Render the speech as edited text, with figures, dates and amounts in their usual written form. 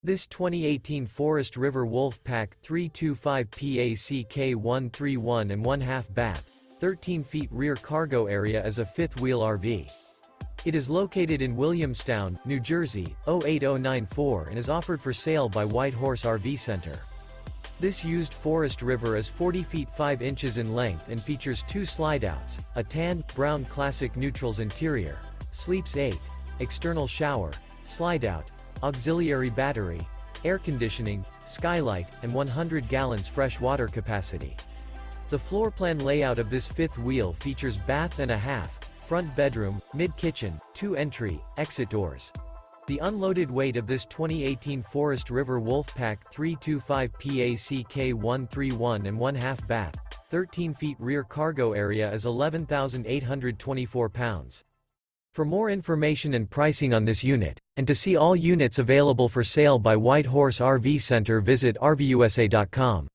This 2018 Forest River Wolfpack 325 PACK 131 and 1/2 bath, 13 feet rear cargo area is a fifth-wheel RV. It is located in Williamstown, New Jersey, 08094 and is offered for sale by White Horse RV Center. This used Forest River is 40 feet 5 inches in length and features 2 slideouts, a tan, brown classic neutrals interior, sleeps 8, external shower, slideout, auxiliary battery, air conditioning, skylight, and 100 gallons fresh water capacity. The floor plan layout of this fifth wheel features bath and a half, front bedroom, mid-kitchen, 2 entry, exit doors. The unloaded weight of this 2018 Forest River Wolfpack 325 PACK 131 and 1/2 bath, 13 feet rear cargo area is 11,824 pounds. For more information and pricing on this unit, and to see all units available for sale by White Horse RV Center, visit RVUSA.com.